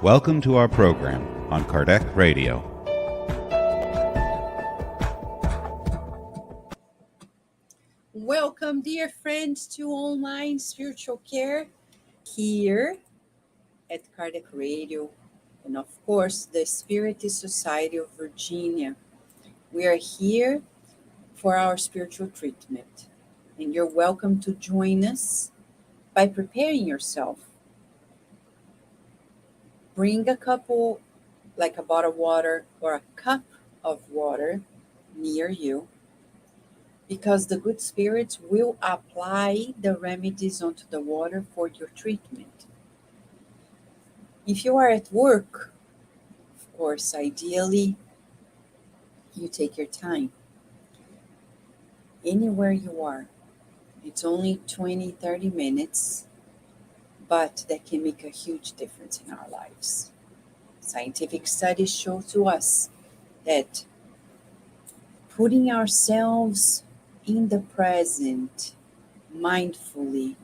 Welcome to our program on Kardec Radio. Welcome, dear friends, to Online Spiritual Care here at Kardec Radio, and of course, the Spiritist Society of Virginia. We are here for our spiritual treatment, and you're welcome to join us by preparing yourself. Bring a bottle of water or a cup of water near you, because the good spirits will apply the remedies onto the water for your treatment. If you are at work, of course, ideally, you take your time. Anywhere you are, it's only 20-30 minutes, but that can make a huge difference in our lives. Scientific studies show to us that putting ourselves in the present mindfully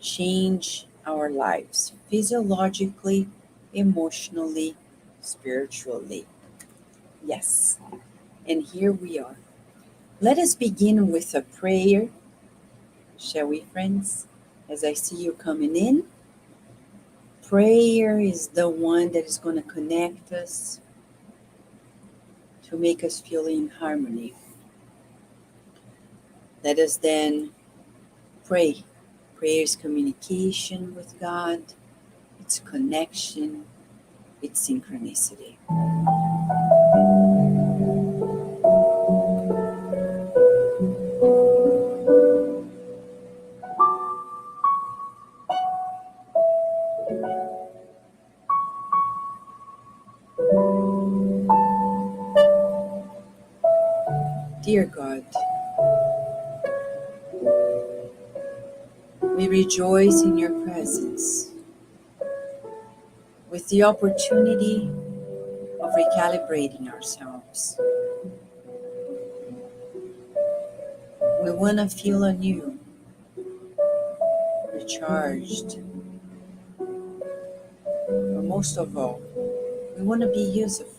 change our lives physiologically, emotionally, spiritually. Yes, and here we are. Let us begin with a prayer, shall we, friends? As I see you coming in, prayer is the one that is going to connect us, to make us feel in harmony. Let us then pray. Prayer is communication with God, it's connection, it's synchronicity. Dear God, we rejoice in your presence with the opportunity of recalibrating ourselves. We want to feel anew, recharged, but most of all, we want to be useful.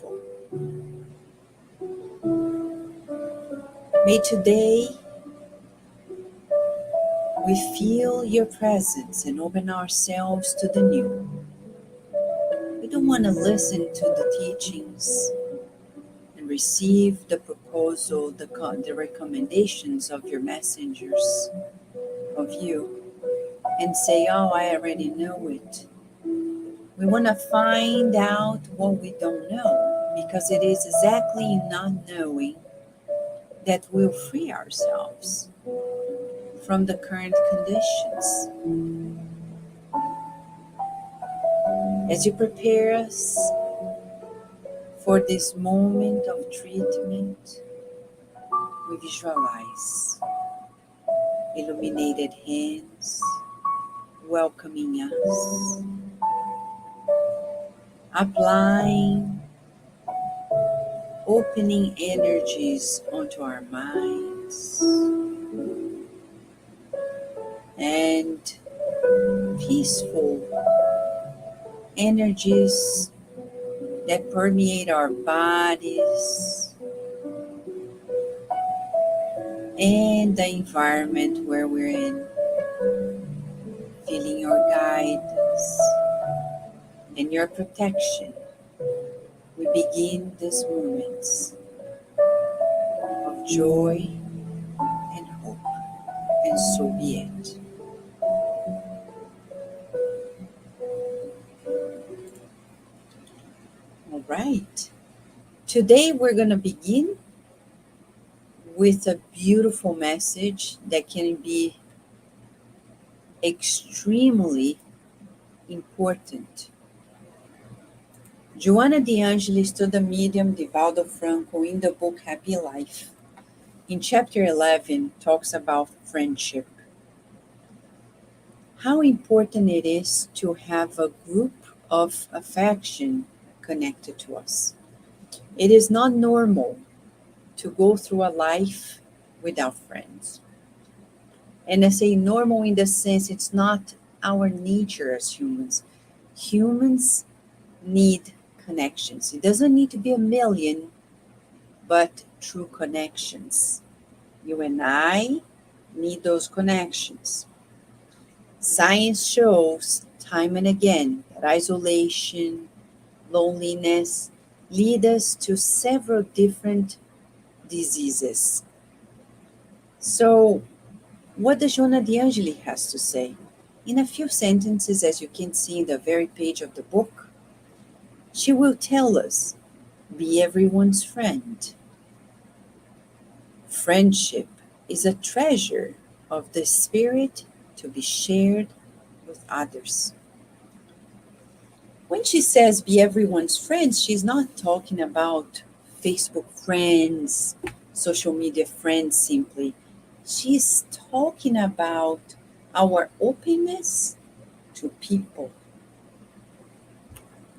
May today we feel your presence and open ourselves to the new. We don't want to listen to the teachings and receive the proposal, the recommendations of your messengers, of you, and say, oh, I already know it. We want to find out what we don't know, because it is exactly in not knowing that we'll free ourselves from the current conditions. As you prepare us for this moment of treatment, we visualize illuminated hands welcoming us, applying opening energies onto our minds, and peaceful energies that permeate our bodies and the environment where we're in, feeling your guidance and your protection. We begin these moments of joy and hope, and so be it. All right. Today we're going to begin with a beautiful message that can be extremely important. Joanna de Angelis to the medium Divaldo Franco in the book Happy Life, in chapter 11, talks about friendship. How important it is to have a group of affection connected to us. It is not normal to go through a life without friends. And I say normal in the sense it's not our nature as humans. Humans need connections. It doesn't need to be a million, but true connections. You and I need those connections. Science shows time and again that isolation, loneliness lead us to several different diseases. So, what does Joanna de Angelis has to say? In a few sentences, as you can see in the very page of the book, she will tell us, be everyone's friend. Friendship is a treasure of the spirit to be shared with others. When she says be everyone's friend, she's not talking about Facebook friends, social media friends simply. She's talking about our openness to people.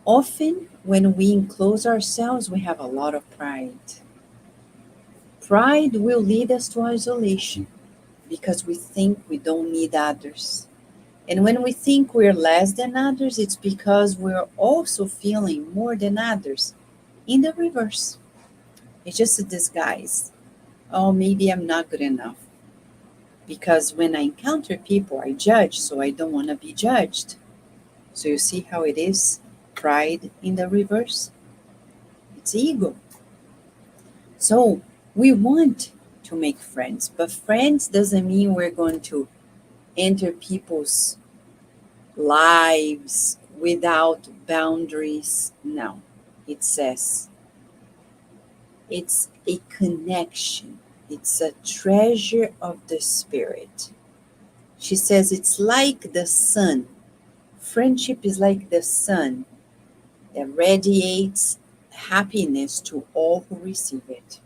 Often, when we enclose ourselves, we have a lot of pride. Pride will lead us to isolation because we think we don't need others. And when we think we're less than others, it's because we're also feeling more than others. In the reverse, it's just a disguise. Oh, maybe I'm not good enough. Because when I encounter people, I judge, so I don't want to be judged. So you see how it is? Pride in the reverse? It's ego. So we want to make friends, but friends doesn't mean we're going to enter people's lives without boundaries. No, it says it's a connection, it's a treasure of the spirit. She says it's like the sun. Friendship is like the sun that radiates happiness to all who receive it.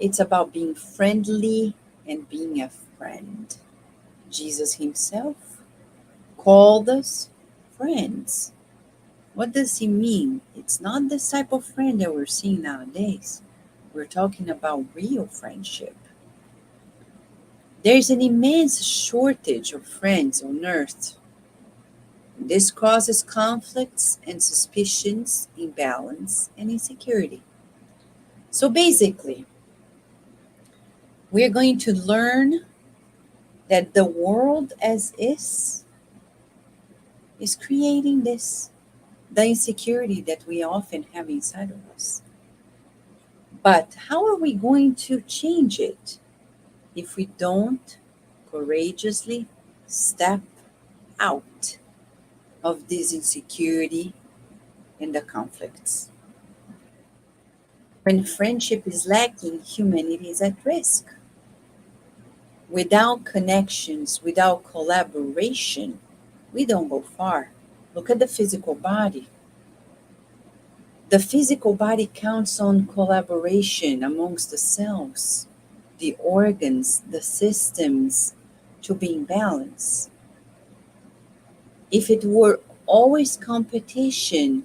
It's about being friendly and being a friend. Jesus himself called us friends. What does he mean? It's not the type of friend that we're seeing nowadays. We're talking about real friendship. There's an immense shortage of friends on earth. This causes conflicts and suspicions, imbalance, and insecurity. So basically, we're going to learn that the world as is creating this, the insecurity that we often have inside of us. But how are we going to change it if we don't courageously step out of this insecurity and the conflicts? When friendship is lacking, humanity is at risk. Without connections, without collaboration, we don't go far. Look at the physical body. The physical body counts on collaboration amongst the cells, the organs, the systems to be in balance. If it were always competition,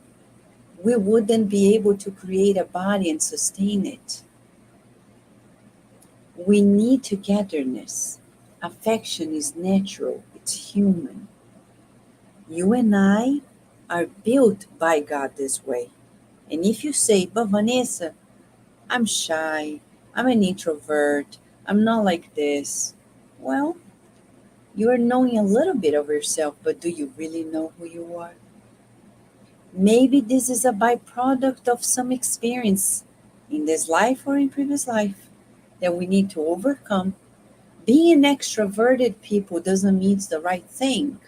we wouldn't be able to create a body and sustain it. We need togetherness. Affection is natural, it's human. You and I are built by God this way. And if you say, but Vanessa, I'm shy, I'm an introvert, I'm not like this, well, you are knowing a little bit of yourself, but do you really know who you are? Maybe this is a byproduct of some experience in this life or in previous life that we need to overcome. Being an extroverted people doesn't mean it's the right thing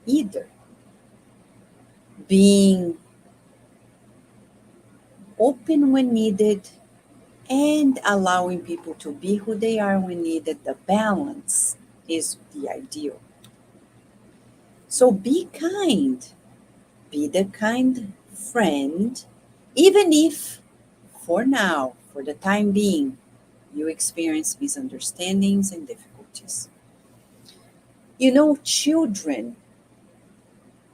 either. Being open when needed and allowing people to be who they are when needed, the balance is the ideal. So be kind. Be the kind friend, even if for now, for the time being, you experience misunderstandings and difficulties. You know, children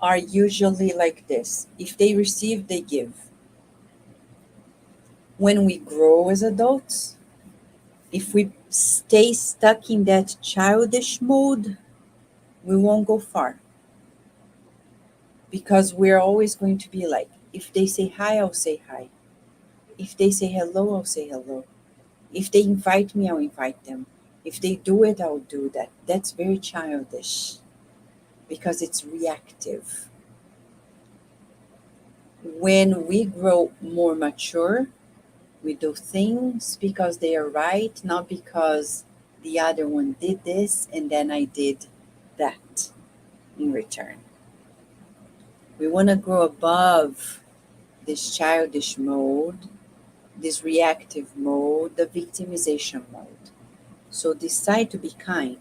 are usually like this. If they receive, they give. When we grow as adults, if we stay stuck in that childish mode, we won't go far. Because we're always going to be like, if they say hi, I'll say hi. If they say hello, I'll say hello. If they invite me, I'll invite them. If they do it, I'll do that. That's very childish because it's reactive. When we grow more mature, we do things because they are right, not because the other one did this and then I did that in return. We want to grow above this childish mode, this reactive mode, the victimization mode. So decide to be kind,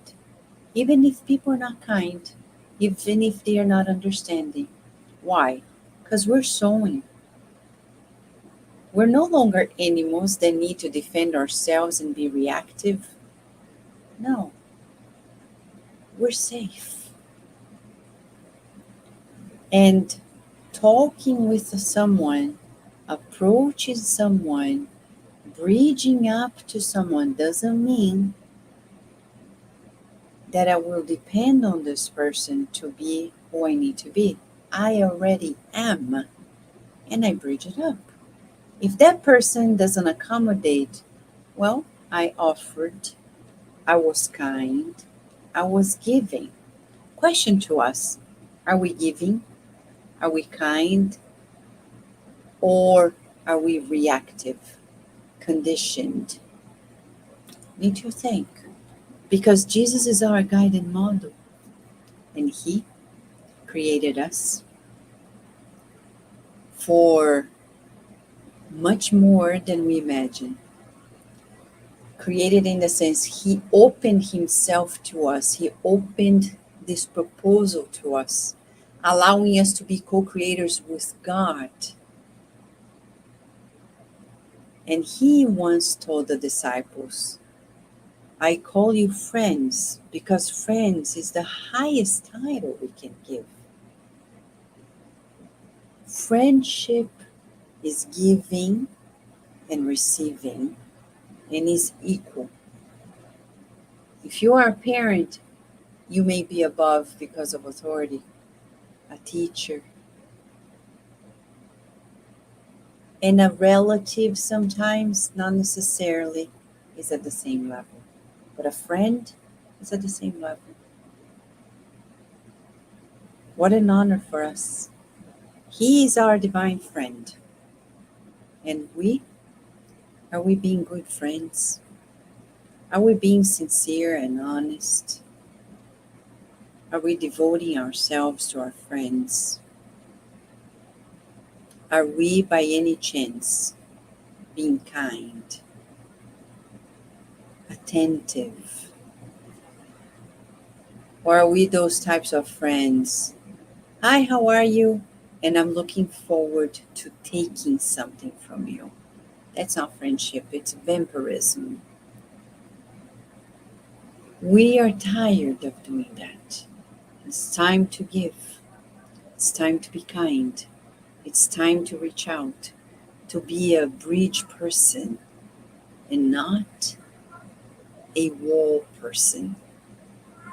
even if people are not kind, even if they are not understanding. Why? Because we're sowing. We're no longer animals that need to defend ourselves and be reactive. No, we're safe. And talking with someone, approaching someone, bridging up to someone doesn't mean that I will depend on this person to be who I need to be. I already am, and I bridge it up. If that person doesn't accommodate, well, I offered, I was kind, I was giving. Question to us: are we giving? Are we kind? Or are we reactive, conditioned? Need to think. Because Jesus is our guide and model, and He created us for much more than we imagine. Created in the sense He opened Himself to us, He opened this proposal to us, allowing us to be co-creators with God. And He once told the disciples, I call you friends because friends is the highest title we can give. Friendship is giving and receiving and is equal. If you are a parent, you may be above because of authority, a teacher, and a relative sometimes, not necessarily, is at the same level. But a friend is at the same level. What an honor for us. He is our divine friend. And are we being good friends? Are we being sincere and honest? Are we devoting ourselves to our friends? Are we, by any chance, being kind, attentive? Or are we those types of friends? Hi, how are you? And I'm looking forward to taking something from you. That's not friendship, it's vampirism. We are tired of doing that. It's time to give. It's time to be kind. It's time to reach out, to be a bridge person and not a wall person.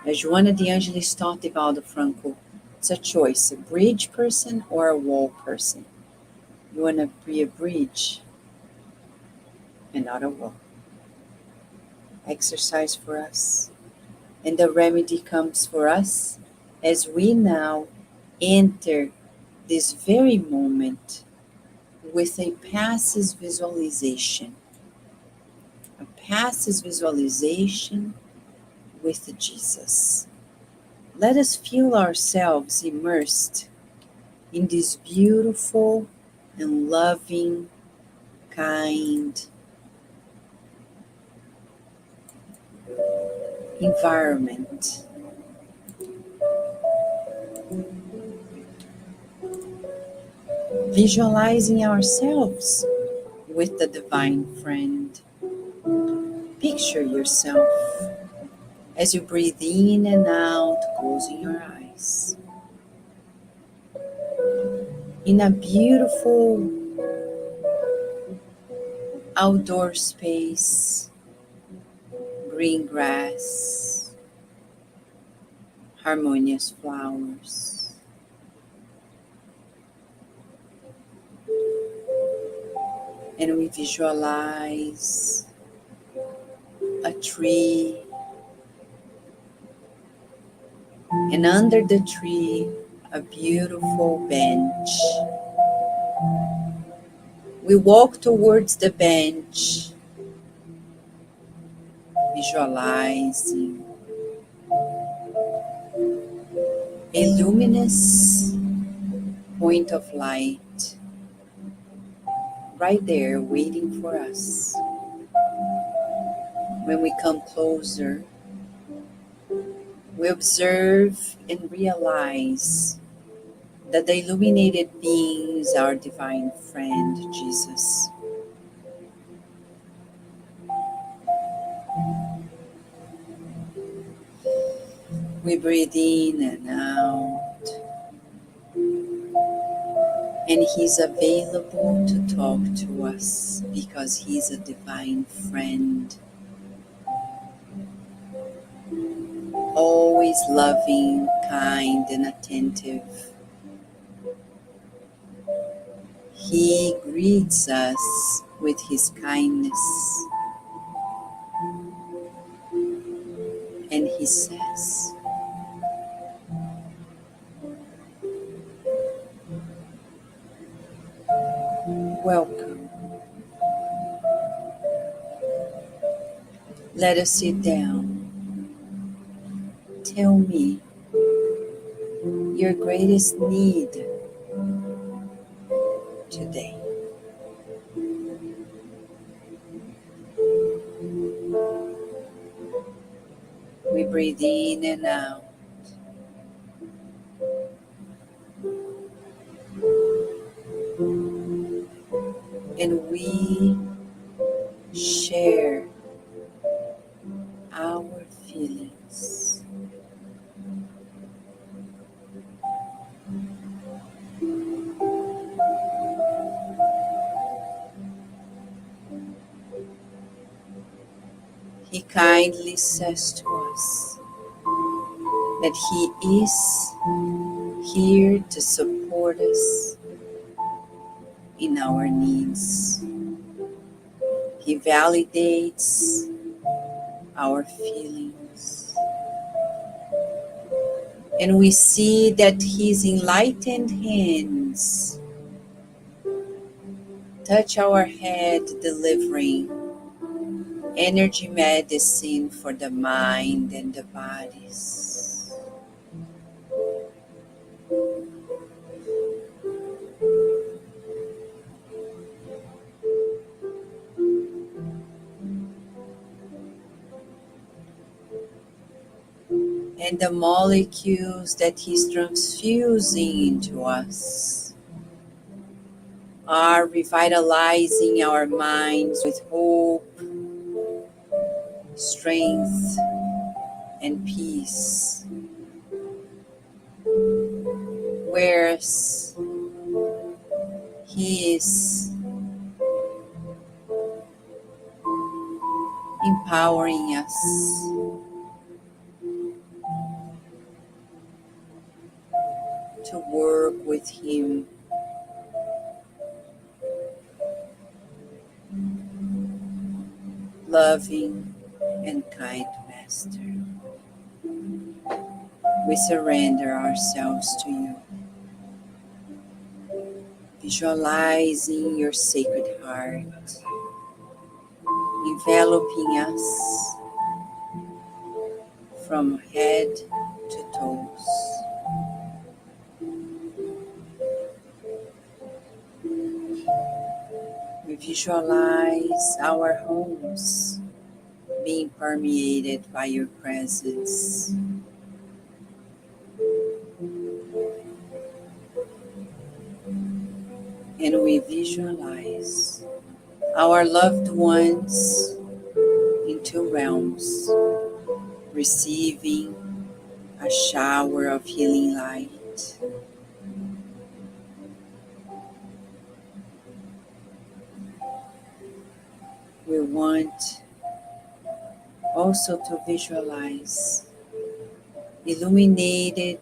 As Joanna de Angelis taught Divaldo Franco, it's a choice, a bridge person or a wall person. You want to be a bridge and not a wall. Exercise for us. And the remedy comes for us as we now enter this very moment with a passes visualization. A passes visualization with Jesus. Let us feel ourselves immersed in this beautiful and loving, kind environment. Visualizing ourselves with the divine friend. Picture yourself as you breathe in and out, closing your eyes. In a beautiful outdoor space, green grass, harmonious flowers. And we visualize a tree, and under the tree, a beautiful bench. We walk towards the bench, visualizing a luminous point of light right there waiting for us. When we come closer, we observe and realize that the illuminated being is our divine friend, Jesus. We breathe in and out, and He's available to talk to us because He's a divine friend, always loving, kind, and attentive. He greets us with His kindness, and He says, "Welcome. Let us sit down. Tell me your greatest need today." We breathe in and out, and we share our feelings. He kindly says to us that He is here to support us in our needs. He validates our feelings. And we see that His enlightened hands touch our head, delivering energy medicine for the mind and the bodies. And the molecules that He's transfusing into us are revitalizing our minds with hope, strength, and peace. Whereas He is empowering us to work with Him, loving and kind Master. We surrender ourselves to You, visualizing Your sacred heart enveloping us from head to toes. We visualize our homes being permeated by Your presence. And we visualize our loved ones in two realms, receiving a shower of healing light. We want also to visualize illuminated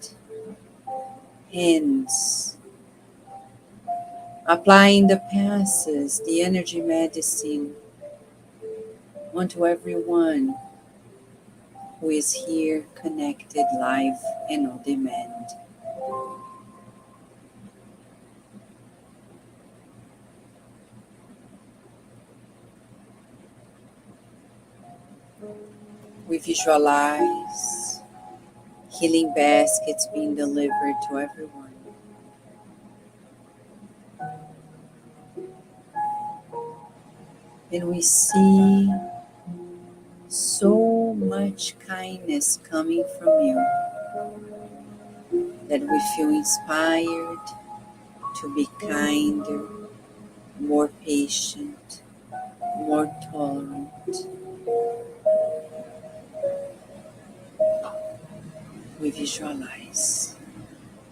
hands applying the passes, the energy medicine onto everyone who is here connected live and on demand. We visualize healing baskets being delivered to everyone. And we see so much kindness coming from you that we feel inspired to be kinder, more patient, more tolerant. We visualize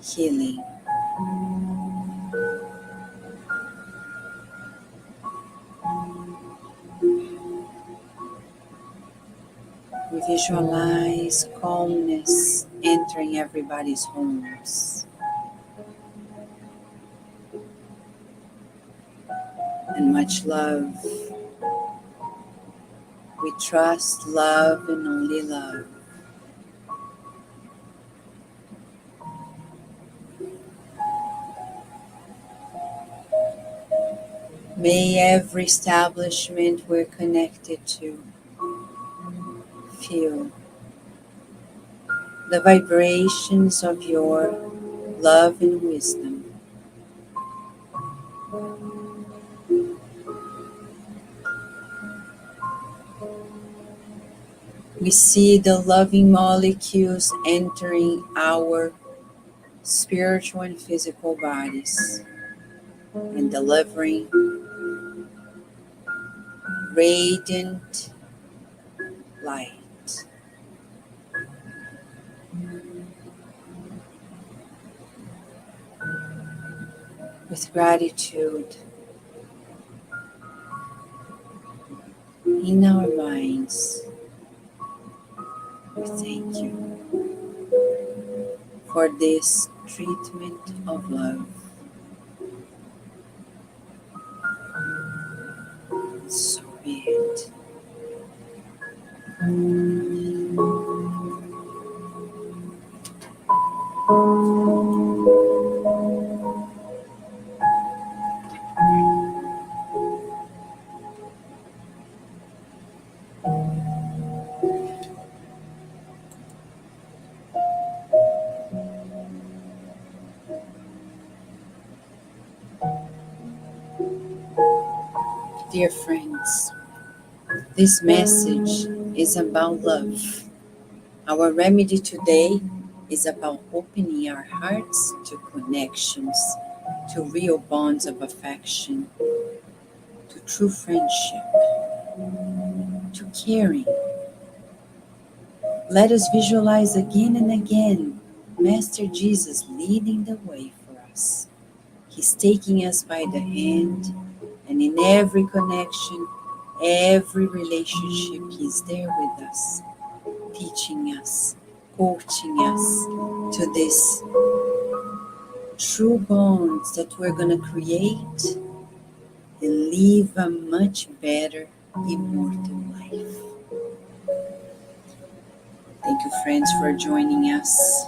healing. We visualize calmness entering everybody's homes. And much love. We trust love and only love. May every establishment we're connected to feel the vibrations of your love and wisdom. We see the loving molecules entering our spiritual and physical bodies and delivering radiant light. With gratitude in our minds, we thank you for this treatment of love. So be it. Dear friends, this message is about love. Our remedy today is about opening our hearts to connections, to real bonds of affection, to true friendship, to caring. Let us visualize again and again Master Jesus leading the way for us. He's taking us by the hand, and in every connection, every relationship, He's there with us, teaching us, coaching us to this true bonds that we're going to create and live a much better, immortal life. Thank you, friends, for joining us.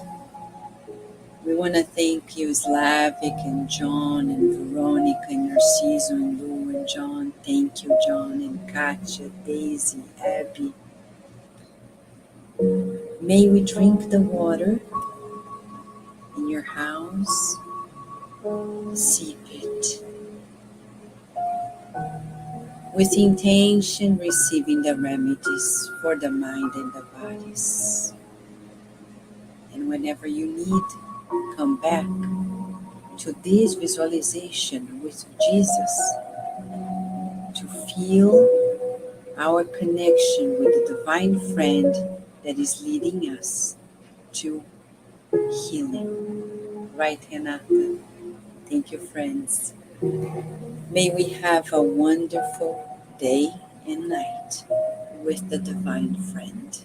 We want to thank you, Slavik and John and Veronica and Narciso and Lou and John. Thank you, John and Katja, Daisy, Abby. May we drink the water in your house, sip it. With intention, receiving the remedies for the mind and the bodies. And whenever you need, come back to this visualization with Jesus to feel our connection with the divine friend that is leading us to healing. Right, Renata? Thank you, friends. May we have a wonderful day and night with the divine friend.